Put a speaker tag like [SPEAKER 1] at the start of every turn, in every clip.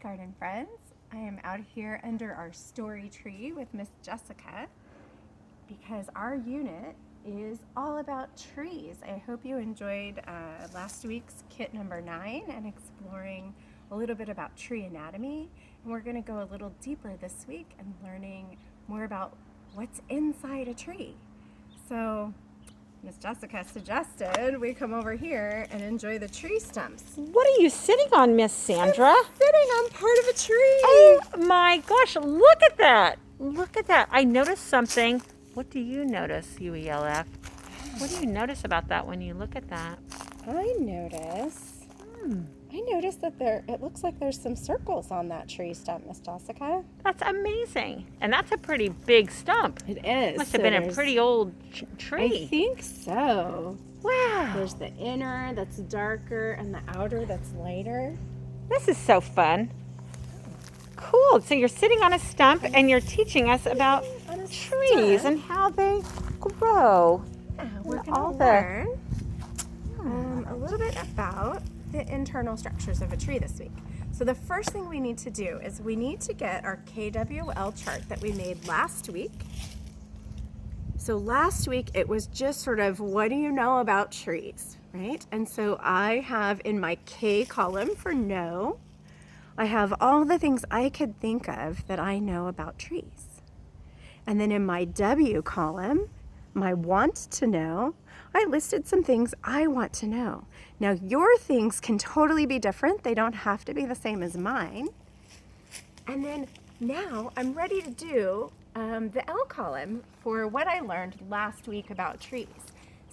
[SPEAKER 1] garden friends. I am out here under our story tree with Miss Jessica because our unit is all about trees. I hope you enjoyed last week's kit number 9 and exploring a little bit about tree anatomy. And we're going to go a little deeper this week and learning more about what's inside a tree. So Miss Jessica suggested we come over here and enjoy the tree stumps.
[SPEAKER 2] What are you sitting on, Miss Sandra?
[SPEAKER 1] I'm sitting on part of a tree.
[SPEAKER 2] Oh my gosh, look at that. Look at that. I noticed something. What do you notice, UELF? What do you notice about that when you look at that?
[SPEAKER 1] I notice that it looks like there's some circles on that tree stump, Miss Jessica.
[SPEAKER 2] That's amazing. And that's a pretty big stump.
[SPEAKER 1] It is.
[SPEAKER 2] Must have been a pretty old tree.
[SPEAKER 1] I think so.
[SPEAKER 2] Wow.
[SPEAKER 1] There's the inner that's darker and the outer that's lighter.
[SPEAKER 2] This is so fun. Cool. So you're sitting on a stump and you're teaching us about trees and how they grow.
[SPEAKER 1] Yeah, we're
[SPEAKER 2] And
[SPEAKER 1] going
[SPEAKER 2] all
[SPEAKER 1] to
[SPEAKER 2] the-
[SPEAKER 1] learn a little bit about the internal structures of a tree this week. So the first thing we need to do is we need to get our KWL chart that we made last week. So last week it was just sort of, what do you know about trees, right? And so I have in my K column for know, I have all the things I could think of that I know about trees. And then in my W column, my want to know, I listed some things I want to know. Now your things can totally be different. They don't have to be the same as mine. And then now I'm ready to do the L column for what I learned last week about trees.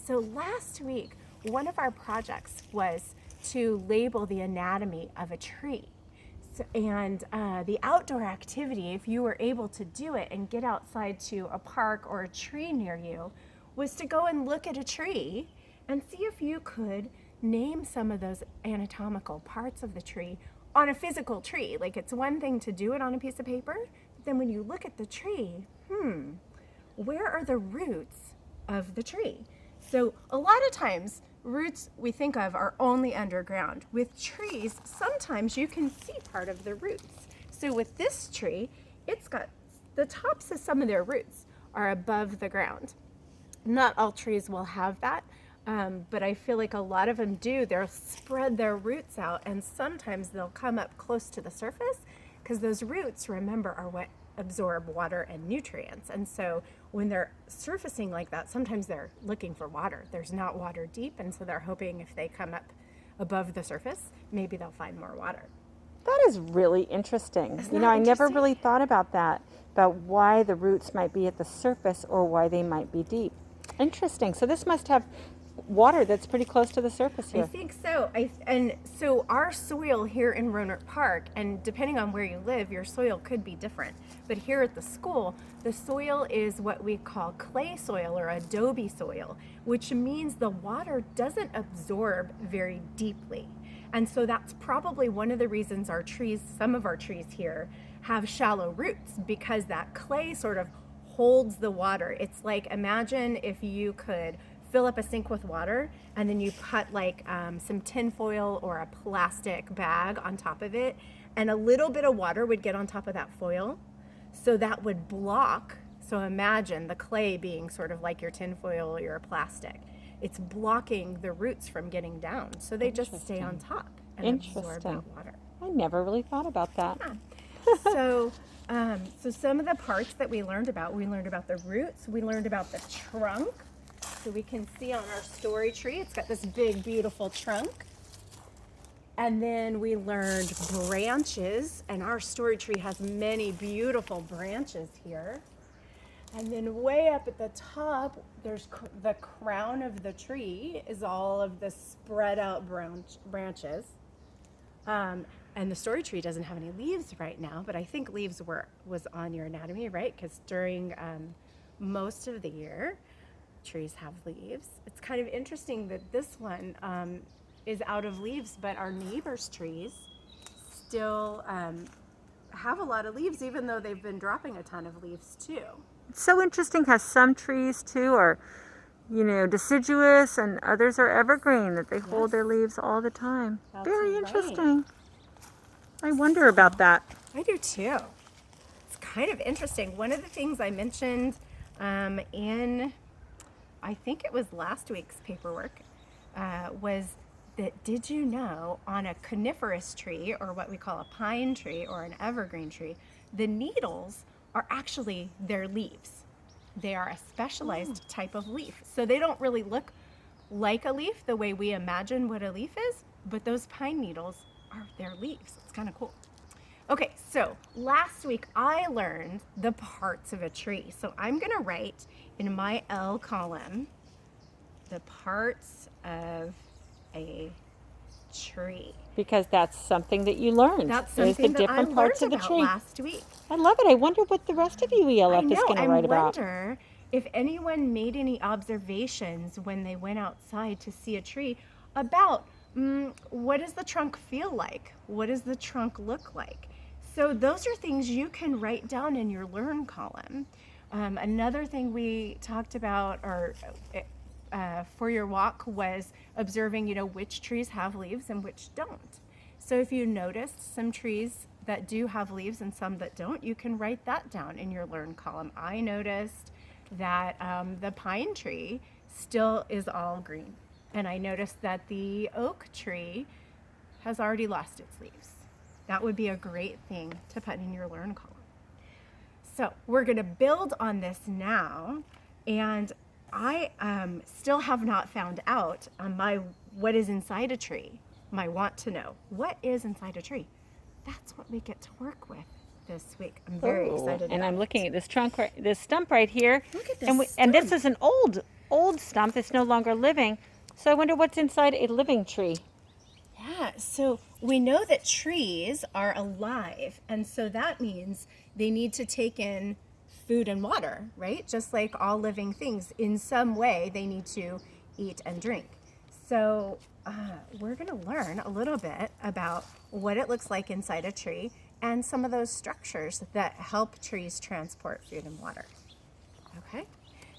[SPEAKER 1] So last week, one of our projects was to label the anatomy of a tree. And the outdoor activity, if you were able to do it and get outside to a park or a tree near you, was to go and look at a tree and see if you could name some of those anatomical parts of the tree on a physical tree. Like, it's one thing to do it on a piece of paper, but then when you look at the tree, where are the roots of the tree? So a lot of times, roots we think of are only underground. With trees, sometimes you can see part of the roots. So with this tree, it's got the tops of some of their roots are above the ground. Not all trees will have that, but I feel like a lot of them do. They'll spread their roots out, and sometimes they'll come up close to the surface because those roots, remember, are what absorb water and nutrients. And so when they're surfacing like that, sometimes they're looking for water. There's not water deep, and so they're hoping if they come up above the surface, maybe they'll find more water.
[SPEAKER 2] That is really interesting.
[SPEAKER 1] Isn't
[SPEAKER 2] You
[SPEAKER 1] that
[SPEAKER 2] know, I never
[SPEAKER 1] interesting?
[SPEAKER 2] really thought about that, about why the roots might be at the surface or why they might be deep. Interesting. So this must have water that's pretty close to the surface
[SPEAKER 1] I
[SPEAKER 2] here.
[SPEAKER 1] think so. And so our soil here in Roanoke Park, and depending on where you live, your soil could be different. But here at the school, the soil is what we call clay soil or adobe soil, which means the water doesn't absorb very deeply. And so that's probably one of the reasons our trees, some of our trees here, have shallow roots, because that clay sort of holds the water. It's like, imagine if you could fill up a sink with water and then you put like some tin foil or a plastic bag on top of it, and a little bit of water would get on top of that foil, so that would block. So imagine the clay being sort of like your tin foil or your plastic. It's blocking the roots from getting down, so they just stay on top and absorb that water.
[SPEAKER 2] I never really thought about that.
[SPEAKER 1] So some of the parts that we learned about the roots, we learned about the trunk. So we can see on our story tree, it's got this big, beautiful trunk. And then we learned branches, and our story tree has many beautiful branches here. And then way up at the top, there's the crown of the tree is all of the spread out branches. And the story tree doesn't have any leaves right now, but I think leaves was on your anatomy, right? Because during most of the year, trees have leaves. It's kind of interesting that this one is out of leaves, but our neighbors' trees still have a lot of leaves, even though they've been dropping a ton of leaves too.
[SPEAKER 2] It's so interesting how some trees too are, you know, deciduous and others are evergreen, that they hold their leaves all the time.
[SPEAKER 1] That's
[SPEAKER 2] Very
[SPEAKER 1] right.
[SPEAKER 2] interesting. I wonder about that.
[SPEAKER 1] I do too. It's kind of interesting. One of the things I mentioned in, I think it was last week's paperwork, was that did you know on a coniferous tree, or what we call a pine tree or an evergreen tree, the needles are actually their leaves. They are a specialized type of leaf. So they don't really look like a leaf the way we imagine what a leaf is, but those pine needles are their leaves. It's kind of cool. Okay, so last week I learned the parts of a tree. So I'm gonna write in my L column the parts of a tree.
[SPEAKER 2] Because that's something that you learned.
[SPEAKER 1] That's
[SPEAKER 2] There's
[SPEAKER 1] something
[SPEAKER 2] the
[SPEAKER 1] that I
[SPEAKER 2] different
[SPEAKER 1] learned
[SPEAKER 2] parts of the
[SPEAKER 1] about
[SPEAKER 2] tree.
[SPEAKER 1] last week.
[SPEAKER 2] I love it. I wonder what the rest of UELF is going to write about.
[SPEAKER 1] I wonder if anyone made any observations when they went outside to see a tree about what does the trunk feel like? What does the trunk look like? So those are things you can write down in your learn column. Another thing we talked about for your walk was observing, which trees have leaves and which don't. So if you noticed some trees that do have leaves and some that don't, you can write that down in your learn column. I noticed that the pine tree still is all green. And I noticed that the oak tree has already lost its leaves. That would be a great thing to put in your learn column. So we're going to build on this now, and I still have not found out on what is inside a tree, my want to know. What is inside a tree? That's what we get to work with this week. I'm very excited.
[SPEAKER 2] And I'm looking at this this stump right here.
[SPEAKER 1] Look at this
[SPEAKER 2] and this
[SPEAKER 1] stump.
[SPEAKER 2] is an old stump. It's no longer living. So I wonder what's inside a living tree.
[SPEAKER 1] Yeah, so we know that trees are alive, and so that means they need to take in food and water, right? Just like all living things, in some way they need to eat and drink. So we're going to learn a little bit about what it looks like inside a tree and some of those structures that help trees transport food and water. Okay,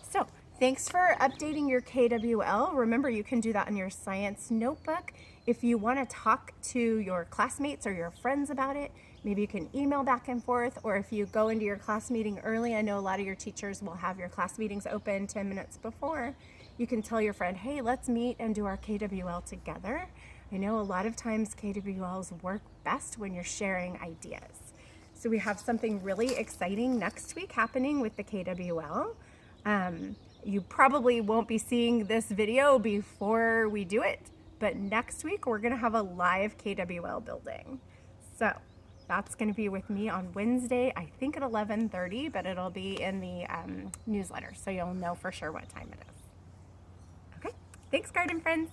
[SPEAKER 1] so thanks for updating your KWL. Remember, you can do that in your science notebook. If you want to talk to your classmates or your friends about it, maybe you can email back and forth, or if you go into your class meeting early, I know a lot of your teachers will have your class meetings open 10 minutes before. You can tell your friend, hey, let's meet and do our KWL together. I know a lot of times KWLs work best when you're sharing ideas. So we have something really exciting next week happening with the KWL. You probably won't be seeing this video before we do it, but next week we're going to have a live KWL building. So that's going to be with me on Wednesday, I think at 11:30, but it'll be in the newsletter, so you'll know for sure what time it is. Okay, thanks, garden friends.